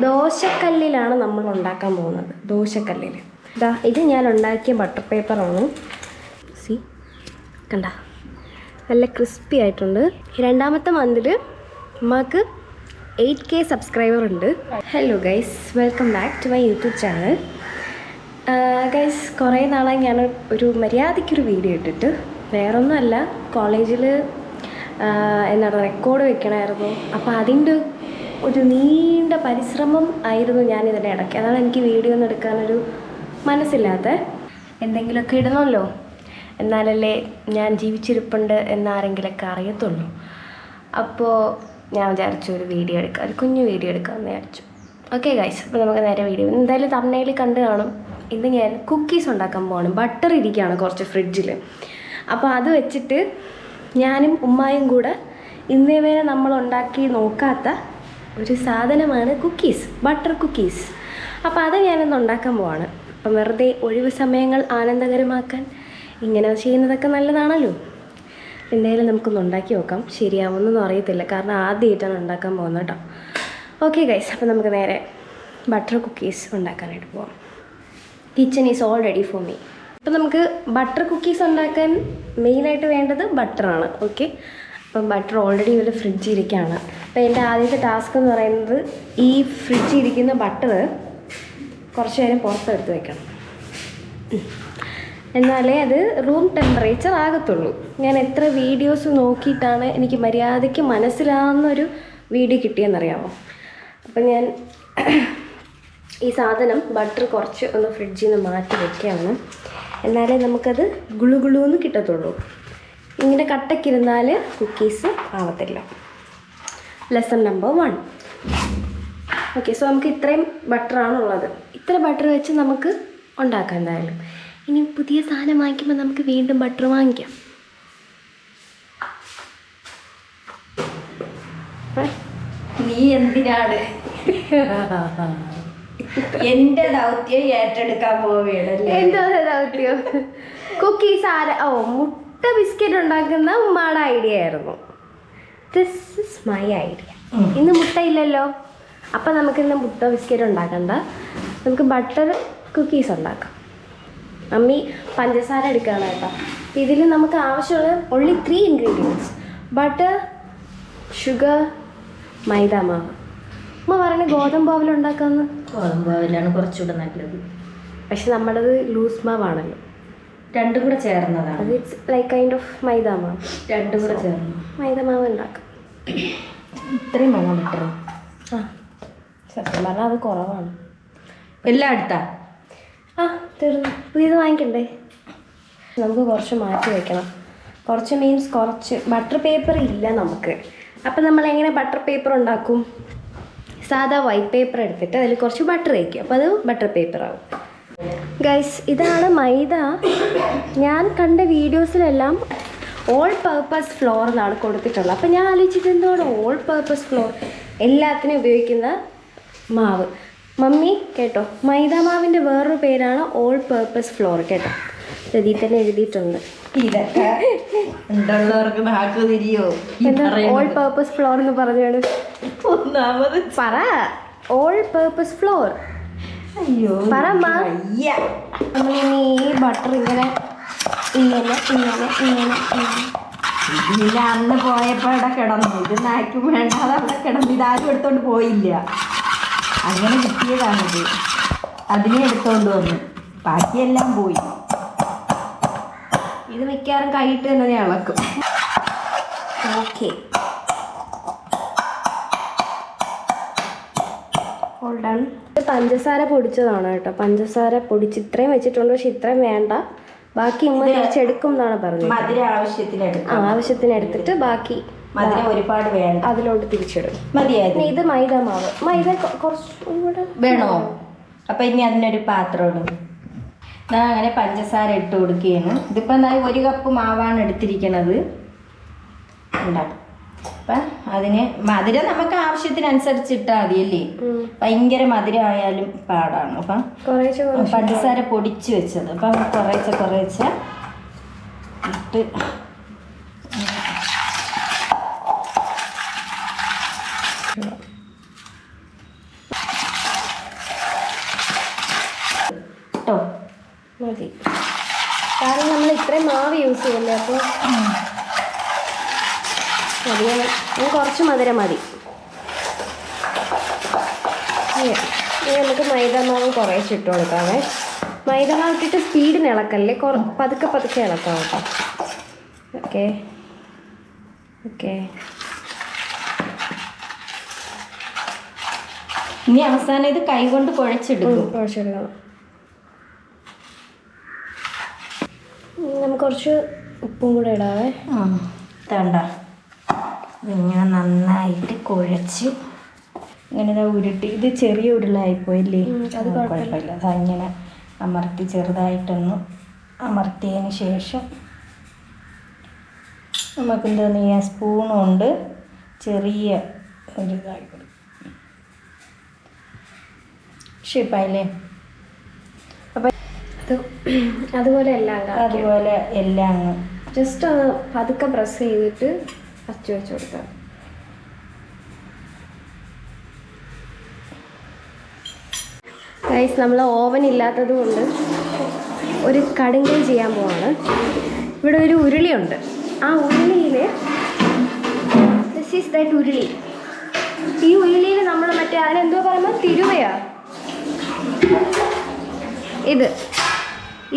ദോശക്കല്ലിലാണ് നമ്മൾ ഉണ്ടാക്കാൻ പോകുന്നത്. ദോശക്കല്ലിൽ ഇത് ഞാൻ ഉണ്ടാക്കിയ ബട്ടർ പേപ്പറാണ്. സി കണ്ട നല്ല ക്രിസ്പി ആയിട്ടുണ്ട്. രണ്ടാമത്തെ മന്തിൽ നമുക്ക് 8K സബ്സ്ക്രൈബർ ഉണ്ട്. Hello guys, welcome back to my YouTube channel. Guys, കുറേ നാളായി ഞാൻ ഒരു മര്യാദയ്ക്കൊരു വീഡിയോ ഇട്ടിട്ട്. വേറൊന്നുമല്ല, കോളേജിൽ എന്താണ് റെക്കോർഡ് വെക്കണമായിരുന്നു. അപ്പോൾ അതിൻ്റെ ഒരു നീണ്ട പരിശ്രമം ആയിരുന്നു ഞാൻ ഇതിൻ്റെ ഇടയ്ക്ക്. അതാണ് എനിക്ക് വീഡിയോ ഒന്നും എടുക്കാനൊരു മനസ്സില്ലാത്ത. എന്തെങ്കിലുമൊക്കെ ഇടണമല്ലോ, എന്നാലല്ലേ ഞാൻ ജീവിച്ചിരിപ്പുണ്ട് എന്നാരെങ്കിലൊക്കെ അറിയത്തുള്ളൂ. അപ്പോൾ ഞാൻ വിചാരിച്ചു ഒരു വീഡിയോ എടുക്കാം, ഒരു കുഞ്ഞു വീഡിയോ എടുക്കാമെന്ന് വിചാരിച്ചു. ഓക്കെ ഗൈസ്, അപ്പോൾ നമുക്ക് നേരെ വീഡിയോ. എന്തായാലും തംബ്നെയിൽ കണ്ടു കാണും. ഇന്ന് ഞാൻ കുക്കീസ് ഉണ്ടാക്കാൻ പോവാണ്. ബട്ടർ ഇരിക്കുകയാണ് കുറച്ച് ഫ്രിഡ്ജിൽ. അപ്പോൾ അത് വെച്ചിട്ട് ഞാനും ഉമ്മായും കൂടെ ഇന്നേ വരെ നമ്മൾ ഉണ്ടാക്കി നോക്കാത്ത ഒരു സാധനമാണ് കുക്കീസ്, ബട്ടർ കുക്കീസ്. അപ്പോൾ അത് ഞാനിന്ന് ഉണ്ടാക്കാൻ പോവാണ്. അപ്പം വെറുതെ ഒഴിവ് സമയങ്ങൾ ആനന്ദകരമാക്കാൻ ഇങ്ങനെ ചെയ്യുന്നതൊക്കെ നല്ലതാണല്ലോ. എന്തായാലും നമുക്കൊന്ന് ഉണ്ടാക്കി നോക്കാം. ശരിയാവുമെന്നൊന്നും അറിയത്തില്ല, കാരണം ആദ്യമായിട്ടാണ് ഉണ്ടാക്കാൻ പോകുന്നത് കേട്ടോ. ഓക്കെ ഗൈസ്, അപ്പോൾ നമുക്ക് നേരെ ബട്ടർ കുക്കീസ് ഉണ്ടാക്കാനായിട്ട് പോവാം. Kitchen is all ready for me. അപ്പോൾ നമുക്ക് ബട്ടർ കുക്കീസ് ഉണ്ടാക്കാൻ മെയിനായിട്ട് വേണ്ടത് ബട്ടറാണ്. ഓക്കെ, അപ്പം ബട്ടർ ഓൾറെഡി ഇവിടെ ഫ്രിഡ്ജിൽ ഇരിക്കുകയാണ്. അപ്പോൾ എൻ്റെ ആദ്യത്തെ ടാസ്ക് എന്ന് പറയുന്നത് ഈ ഫ്രിഡ്ജിൽ ഇരിക്കുന്ന ബട്ടർ കുറച്ച് നേരം പുറത്തെടുത്ത് വെക്കണം. എന്നാലേ അത് റൂം ടെമ്പറേച്ചർ ആകത്തുള്ളൂ. ഞാൻ എത്ര വീഡിയോസ് നോക്കിയിട്ടാണ് എനിക്ക് മര്യാദയ്ക്ക് മനസ്സിലാവുന്നൊരു വീഡിയോ കിട്ടിയെന്നറിയാമോ. അപ്പം ഞാൻ ഈ സാധനം ബട്ടർ കുറച്ച് ഒന്ന് ഫ്രിഡ്ജിൽ നിന്ന് മാറ്റി വെക്കുകയാണ്. എന്നാലേ നമുക്കത് ഗുളുഗുളുന്ന് കിട്ടത്തുള്ളൂ. ഇങ്ങനെ കട്ടക്കിരുന്നാൽ കുക്കീസ് ആവത്തില്ല. Lesson number 1. ഓക്കെ, സോ നമുക്ക് ഇത്രയും ബട്ടറാണുള്ളത്. ഇത്ര ബട്ടർ വെച്ച് നമുക്ക് ഉണ്ടാക്കാം. എന്തായാലും ഇനി പുതിയ സാധനം വാങ്ങിക്കുമ്പോൾ നമുക്ക് വീണ്ടും ബട്ടർ വാങ്ങിക്കാം. നീ എന്തിനാണ് എന്റെ ദൗത്യം ഏറ്റെടുക്കാൻ പോവുകയാണല്ലേ? എന്താ ദൗത്യം? കുക്കീസ് മുട്ട ബിസ്ക്കറ്റ് ഉണ്ടാക്കുന്ന ഉമ്മയുടെ ഐഡിയ ആയിരുന്നു. This is my idea. ഇന്ന് മുട്ട ഇല്ലല്ലോ, അപ്പം നമുക്കിന്ന് മുട്ട ബിസ്ക്കറ്റ് ഉണ്ടാക്കണ്ട, നമുക്ക് ബട്ടർ കുക്കീസ് ഉണ്ടാക്കാം. മമ്മി പഞ്ചസാര എടുക്കുകയാണ് കേട്ടോ. ഇതിൽ നമുക്ക് ആവശ്യമുള്ള ഓൺലി 3 ഇൻഗ്രീഡിയൻസ്: ബട്ടർ, ഷുഗർ, മൈദ മാവ്. ഉമ്മ പറയണേ ഗോതമ്പ് മാവിൽ ഉണ്ടാക്കാമെന്ന്. ഗോതമ്പ് മാവിലാണ് കുറച്ചുകൂടെ നല്ലത്. പക്ഷെ നമ്മുടേത് ലൂസ് മാവാണല്ലോ. രണ്ടും കൂടെ ചേർന്നതാണ്. അത് ഇറ്റ്സ് ലൈക്ക് കൈൻഡ് ഓഫ് മൈദ മാവ്. രണ്ടും കൂടെ ചേർന്നു മൈദ മാവ് ഉണ്ടാക്കാം. ഇത്രയും വേണം ബട്ടർ. ആ, സത്യം പറഞ്ഞാൽ അത് കുറവാണ്. എല്ലാം എടുത്താ തീർന്നു. പുതിയത് വാങ്ങിക്കണ്ടേ? നമുക്ക് കുറച്ച് മാറ്റി വയ്ക്കണം. കുറച്ച് മീൻസ് കുറച്ച് ബട്ടർ പേപ്പർ ഇല്ല നമുക്ക്. അപ്പം നമ്മൾ എങ്ങനെ ബട്ടർ പേപ്പർ ഉണ്ടാക്കും? സാധാ വൈറ്റ് പേപ്പർ എടുത്തിട്ട് അതിൽ കുറച്ച് ബട്ടർ വയ്ക്കും, അപ്പോൾ അത് ബട്ടർ പേപ്പർ ആവും. ഗൈസ്, ഇതാണ് മൈദ. ഞാൻ കണ്ട വീഡിയോസിലെല്ലാം ഓൾ പർപ്പസ് ഫ്ലോർ എന്നാണ് കൊടുത്തിട്ടുള്ളത്. അപ്പം ഞാൻ ആലോചിച്ചത് എന്താണ് ഓൾ പർപ്പസ് ഫ്ലോർ, എല്ലാത്തിനും ഉപയോഗിക്കുന്ന മാവ്. മമ്മി കേട്ടോ, മൈദ മാവിൻ്റെ വേറൊരു പേരാണ് ഓൾ പർപ്പസ് ഫ്ലോർ കേട്ടോ. ഇതിൽ തന്നെ എഴുതിയിട്ടുണ്ട്. ഇതൊക്കെ ഉണ്ടുള്ളവർക്ക് നാക്ക് തിരിയോ? എന്താ ഓൾ പർപ്പസ് ഫ്ലോർ എന്ന് പറഞ്ഞാണ്? ഒന്നാമത് പറ, ഓൾ പർപ്പസ് ഫ്ലോർ. അയ്യോ പറമ്മ. നമ്മളിനി ഈ ബട്ടർ ഇങ്ങനെ ഇങ്ങനെ ഇങ്ങനെ ഇങ്ങനെ ഇതില്ല. അന്ന് പോയപ്പോ അവിടെ കിടന്നു. ഇത് നാക്കും വേണ്ടാതെ അവിടെ കിടന്നു. ഇതാരും എടുത്തോണ്ട് പോയില്ല, അങ്ങനെ കിട്ടിയതാണിത്. അതിനെ എടുത്തോണ്ട് വന്നു, ബാക്കിയെല്ലാം പോയി. ഇത് മിക്കവാറും കൈയിട്ട് തന്നെ ഇളക്കും. Okay, done. ഇത് പഞ്ചസാര പൊടിച്ചതാണ് കേട്ടോ. പഞ്ചസാര പൊടിച്ച് ഇത്രയും വെച്ചിട്ടുണ്ട്, പക്ഷെ ഇത്രയും വേണ്ട, ബാക്കി ഉമ്മ തിരിച്ചെടുക്കും എന്നാണ് പറഞ്ഞത്. മധുരം ആവശ്യത്തിന് എടുത്തിട്ട് ബാക്കി മധുരം ഒരുപാട് വേണ്ട, അതിലോട്ട് തിരിച്ചിടും. മതിയായിരുന്നു. ഇത് മൈദ മാവ്. മൈദ കുറച്ച് കൂടെ വേണോ? അപ്പൊ ഇനി അതിനൊരു പാത്രം ഇടും. ഞാൻ അങ്ങനെ പഞ്ചസാര ഇട്ട് കൊടുക്കുകയാണ്. ഇതിപ്പോൾ 1 കപ്പ് മാവാണ് എടുത്തിരിക്കണത്. ഉണ്ടാകും. അപ്പം അതിന് മധുരം നമുക്ക് ആവശ്യത്തിനനുസരിച്ച് ഇട്ടാൽ മതിയല്ലേ. ഭയങ്കര മധുരമായാലും പാടാണ്. അപ്പം പഞ്ചസാര പൊടിച്ച് വെച്ചത്. അപ്പം കുറേശ്ശെ ഇട്ട് മതി, കാരണം നമ്മൾ ഇത്രയും മാവ് യൂസ് ചെയ്യല്ലേ, അപ്പോൾ മതി. ഞാൻ കുറച്ച് മധുരം മതി. ഇനി നമുക്ക് മൈദാമാവ് കുറേശ്ശെ ഇട്ട് കൊടുക്കാവേ. മൈദാമാവ് ഇട്ടിട്ട് സ്പീഡിന് ഇളക്കല്ലേ, പതുക്കെ പതുക്കെ ഇളക്കാം കേട്ടോ. Okay okay. ഇനി അവസാനം ഇത് കൈകൊണ്ട് കുഴച്ചെടുക്കും. കുഴച്ചെടുക്കണം. നമുക്ക് കുറച്ച് ഉപ്പും കൂടെ ഇടാവേ. വേണ്ട, ഇതിങ്ങനെ നന്നായിട്ട് കുഴച്ച് ഇങ്ങനെ ഇതാ ഉരുട്ടി. ഇത് ചെറിയ ഉരുളായിപ്പോയില്ലേ, അത് കുഴപ്പമില്ല. അതങ്ങനെ അമർത്തി ചെറുതായിട്ടൊന്ന് അമർത്തിയതിന് ശേഷം നമുക്ക് എന്താ ചെയ്യാം, സ്പൂൺ കൊണ്ട് ചെറിയ ഒരു ഇതായി കൊടുക്കും. ഷേപ്പായില്ലേ? അപ്പം അതുപോലെ എല്ലാം ജസ്റ്റ് ഒന്ന് പതുക്കെ പ്രസ് ചെയ്തിട്ട് അച്ചു വെച്ച് കൊടുക്കാം. ഗൈസ്, നമ്മൾ ഓവൻ ഇല്ലാത്തത് കൊണ്ട് ഒരു കടുങ്കൈ ചെയ്യാൻ പോവാണ്. ഇവിടെ ഒരു ഉരുളിയുണ്ട്. ആ ഉരുളിയിൽ ദിസ് ഈസ് ദാറ്റ് ഉരുളി. ഈ ഉരുളിയിൽ നമ്മൾ മറ്റേ അതിനെന്തോ പറയുമ്പോൾ തിരുവയാ,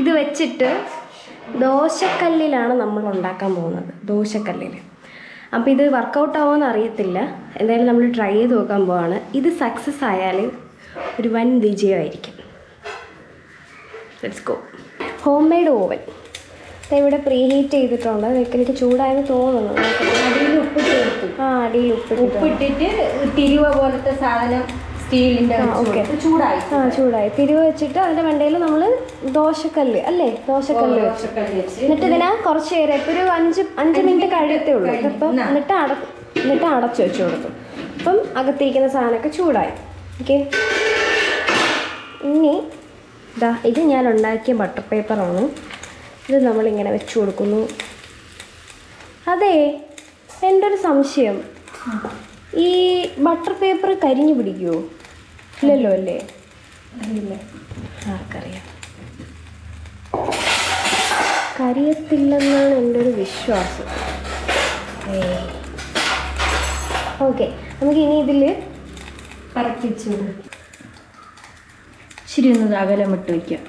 ഇത് വെച്ചിട്ട് ദോശക്കല്ലിലാണ് നമ്മൾ ഉണ്ടാക്കാൻ പോകുന്നത്. ദോശക്കല്ലിൽ. അപ്പോൾ ഇത് വർക്കൗട്ട് ആവുമെന്ന് അറിയത്തില്ല. എന്തായാലും നമ്മൾ ട്രൈ ചെയ്ത് നോക്കാൻ പോവാണ്. ഇത് സക്സസ് ആയാൽ ഒരു വൻ വിജയമായിരിക്കും. Let's go. Home made oven ഇവിടെ പ്രീ ഹീറ്റ് ചെയ്തിട്ടുണ്ട്. എനിക്ക് ചൂടായെന്ന് തോന്നുന്നു. അടിയിൽ ഉപ്പിട്ട് കൊടുത്തു. അടിയിൽ ഉപ്പിട്ടിട്ട് തിരുവ പോലത്തെ സാധനം സ്റ്റീലിൻ്റെ ചൂടായി. ചൂടായി തിരുവ വെച്ചിട്ട് അതിൻ്റെ മണ്ടയിൽ നമ്മൾ ദോശക്കല്ല് അല്ലേ, ദോശക്കല്ല് വെച്ച് എന്നിട്ട് ഇതിനെ കുറച്ച് നേരം ഇപ്പോൾ ഒരു 5 മിനിറ്റ് കഴിയത്തേ ഉള്ളൂ. അപ്പം എന്നിട്ട് അടച്ചു വെച്ച് കൊടുക്കും. അപ്പം അകത്തിരിക്കുന്ന സാധനമൊക്കെ ചൂടായി. ഓക്കെ. ഇനി ഇത് ഞാൻ ഉണ്ടാക്കിയ ബട്ടർ പേപ്പറാണ്. ഇത് നമ്മളിങ്ങനെ വെച്ച് കൊടുക്കുന്നു. അതെ, എൻ്റെ ഒരു സംശയം, ഈ ബട്ടർ പേപ്പർ കരിഞ്ഞു പിടിക്കുമോ? ഇല്ലല്ലോ അല്ലേ? അറിയില്ല, ആർക്കറിയാം. കരിയത്തില്ലെന്നാണ് എൻ്റെ ഒരു വിശ്വാസം. ഓക്കെ, നമുക്ക് ഇനി ഇതിൽ പറപ്പിച്ചു ശരി ഒന്ന് അകലം ഇട്ട് വയ്ക്കാം.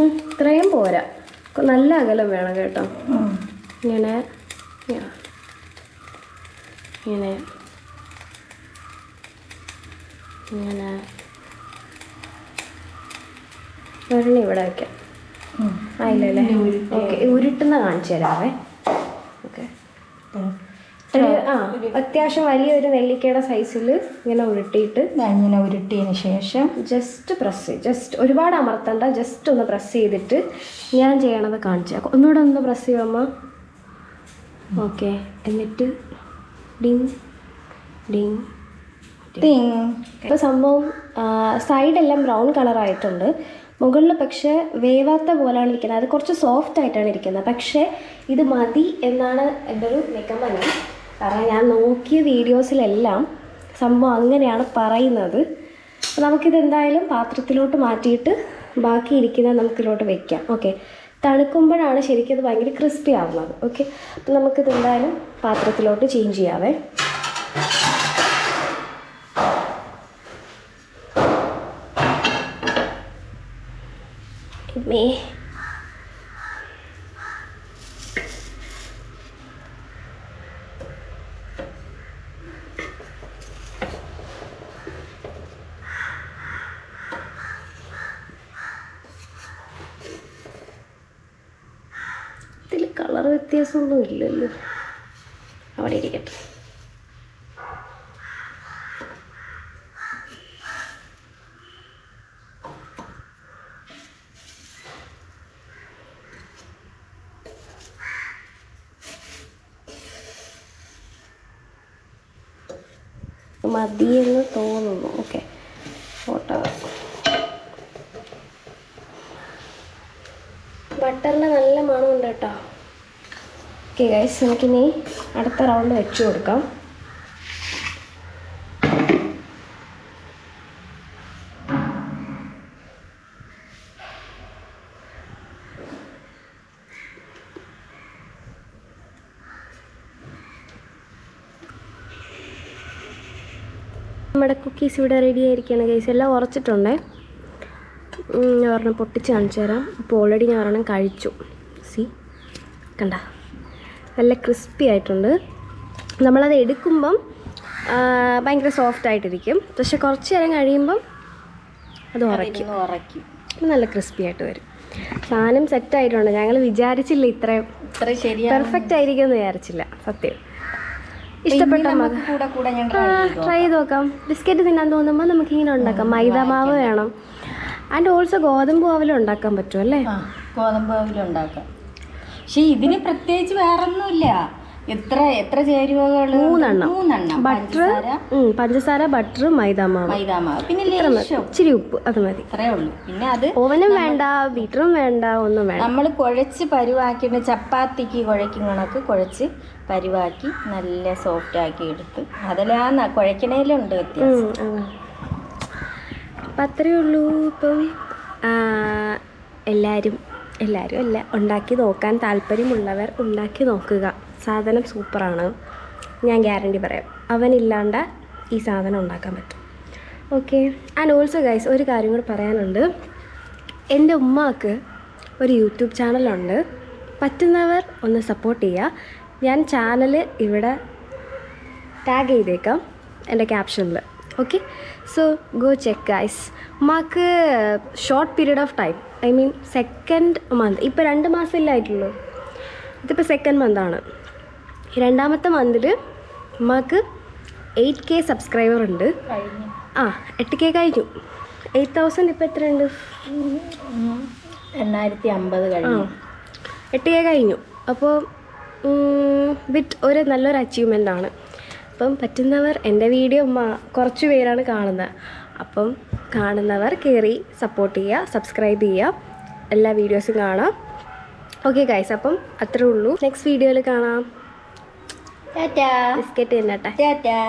ഇത്രയും പോരാ, നല്ല അകലം വേണം കേട്ടോ. ഇങ്ങനെ ഇങ്ങനെ ഇങ്ങനെ ഒരെണ്ണം ഇവിടെ വയ്ക്കാം. ആയില്ലല്ലേ? ഓക്കെ, ഉരുട്ടുന്ന കാണിച്ചു തരാവേ. ഓക്കെ, അത്യാവശ്യം വലിയൊരു നെല്ലിക്കയുടെ സൈസിൽ ഇങ്ങനെ ഉരുട്ടിയിട്ട് ഇങ്ങനെ ഉരുട്ടിയതിന് ശേഷം ജസ്റ്റ് ഒരുപാട് അമർത്തണ്ട, ജസ്റ്റ് ഒന്ന് പ്രസ് ചെയ്തിട്ട് ഞാൻ ചെയ്യണത് കാണിച്ചാൽ ഒന്നുകൂടെ ഒന്ന് പ്രസ് ചെയ്യുമ്പോൾ. ഓക്കെ, എന്നിട്ട് ഡിങ് ഡിങ് ഡിങ്. ഇപ്പോൾ സംഭവം സൈഡെല്ലാം ബ്രൗൺ കളറായിട്ടുണ്ട്. മുകളിൽ പക്ഷേ വേവാത്ത പോലെയാണ് ഇരിക്കുന്നത്. അത് കുറച്ച് സോഫ്റ്റ് ആയിട്ടാണ് ഇരിക്കുന്നത്. പക്ഷേ ഇത് മതി എന്നാണ് എൻ്റെ ഒരു നിഗമനം. കാരണം ഞാൻ നോക്കിയ വീഡിയോസിലെല്ലാം സംഭവം അങ്ങനെയാണ് പറയുന്നത്. അപ്പോൾ നമുക്കിത് എന്തായാലും പാത്രത്തിലോട്ട് മാറ്റിയിട്ട് ബാക്കി ഇരിക്കുന്നത് നമുക്കിതിലോട്ട് വെക്കാം. ഓക്കെ, തണുക്കുമ്പോഴാണ് ശരിക്കും ഇത് ഭയങ്കര ക്രിസ്പി ആവുന്നത്. ഓക്കെ, അപ്പോൾ നമുക്കിത് എന്തായാലും പാത്രത്തിലോട്ട് ചേഞ്ച് ചെയ്യാവേ. ഇതിൽ കളർ വ്യത്യാസമൊന്നും ഇല്ലല്ലോ, അവിടെ ഇരിക്കട്ടെ. മതിയെന്ന് തോന്നുന്നു. ഓക്കെ, ഫോട്ടോ ബട്ടറിൻ്റെ നല്ല മണമുണ്ട് കേട്ടോ. ഓക്കെ ഗൈസ്, നമുക്കിനി അടുത്ത റൗണ്ട് വെച്ച് കൊടുക്കാം. നമ്മുടെ കുക്കീസ് ഇവിടെ റെഡി ആയിരിക്കുകയാണ് ഗൈസ്. എല്ലാം ഉറച്ചിട്ടുണ്ടേ. ഞാൻ ഒരെണ്ണം പൊട്ടിച്ച് കാണിച്ചു തരാം. ഇപ്പോൾ ഓൾറെഡി ഞാൻ ഒരെണ്ണം കഴിച്ചു. സി കണ്ട നല്ല ക്രിസ്പി ആയിട്ടുണ്ട്. നമ്മളത് എടുക്കുമ്പം ഭയങ്കര സോഫ്റ്റ് ആയിട്ടിരിക്കും. പക്ഷെ കുറച്ച് നേരം കഴിയുമ്പം അത് ഉറയ്ക്കും. നല്ല ക്രിസ്പി ആയിട്ട് വരും. സാധനം സെറ്റായിട്ടുണ്ട്. ഞങ്ങൾ വിചാരിച്ചില്ല ഇത്രയും പെർഫെക്റ്റ് ആയിരിക്കും എന്ന് വിചാരിച്ചില്ല. സത്യം ഇഷ്ടപ്പെട്ട ട്രൈ ചെയ്ത് നോക്കാം. ബിസ്ക്കറ്റ് തിന്നാൻ തോന്നുമ്പോൾ നമുക്കിങ്ങനെ ഉണ്ടാക്കാം. മൈദാമാവ് വേണം. ആൻഡ് ഓൾസോ ഗോതമ്പ് മാവിലും ഉണ്ടാക്കാൻ പറ്റും അല്ലേ? ഗോതമ്പ് മാവിലും ഉണ്ടാക്കാം. പക്ഷെ ഇതിന് പ്രത്യേകിച്ച് വേറൊന്നുമില്ല. എത്ര ചേരുവകൾ? 3 പഞ്ചസാര, ബട്ടർ, മൈദാമാവ്, പിന്നെ ഇച്ചിരി ഉപ്പ്. അത് മതി. അത്രേ ഉള്ളൂ. പിന്നെ അത് ഓവനും വേണ്ട, ബീറ്ററും വേണ്ട, ഒന്നും വേണ്ട. നമ്മൾ കുഴച്ച് പരുവാക്കിയിട്ട് ചപ്പാത്തിക്ക് കുഴയ്ക്കും കണക്ക് കുഴച്ച് പരുവാക്കി നല്ല സോഫ്റ്റ് ആക്കി എടുത്ത് അതിലാ കുഴക്കണേലുണ്ട് വ്യത്യാസം. അപ്പം അത്രയേ ഉള്ളൂ. ഇപ്പം എല്ലാവരും അല്ല, ഉണ്ടാക്കി നോക്കാൻ താല്പര്യമുള്ളവർ ഉണ്ടാക്കി നോക്കുക. സാധനം സൂപ്പറാണ്, ഞാൻ ഗ്യാരണ്ടി പറയാം. അവനില്ലാണ്ട് ഈ സാധനം ഉണ്ടാക്കാൻ പറ്റും. ഓക്കെ. ആൻഡ് ഓൾസോ ഗൈസ്, ഒരു കാര്യം കൂടി പറയാനുണ്ട്. എൻ്റെ ഉമ്മാക്ക് ഒരു യൂട്യൂബ് ചാനലുണ്ട്. പറ്റുന്നവർ ഒന്ന് സപ്പോർട്ട് ചെയ്യുക. ഞാൻ ചാനൽ ഇവിടെ ടാഗ് ചെയ്തേക്കാം എൻ്റെ ക്യാപ്ഷനിൽ. Okay, so go check guys. ഉമ്മാക്ക് short period of time, I mean 2nd month, ഇപ്പോൾ 2 മാസമില്ലായിട്ടുള്ളൂ. ഇതിപ്പോൾ 2nd month. 2ാമത്തെ മന്തിൽ ഉമ്മാക്ക് 8K സബ്സ്ക്രൈബർ ഉണ്ട്. 8K കഴിഞ്ഞു. 8000 ഇപ്പോൾ എത്രയുണ്ട്? 850 കഴിഞ്ഞു. 8K കഴിഞ്ഞു. അപ്പോൾ ഒരു നല്ലൊരു അച്ചീവ്മെൻ്റാണ്. അപ്പം പറ്റുന്നവർ, എൻ്റെ വീഡിയോ കുറച്ച് പേരാണ് കാണുന്നത്. അപ്പം കാണുന്നവർ കയറി സപ്പോർട്ട് ചെയ്യുക, സബ്സ്ക്രൈബ് ചെയ്യുക, എല്ലാ വീഡിയോസും കാണാം. ഓക്കെ ഗൈസ്, അപ്പം അത്രേ ഉള്ളൂ. നെക്സ്റ്റ് വീഡിയോയിൽ കാണാം. ടാറ്റാ. ബിസ്ക്കറ്റ് തിന്നട്ടെ. ടാറ്റാ.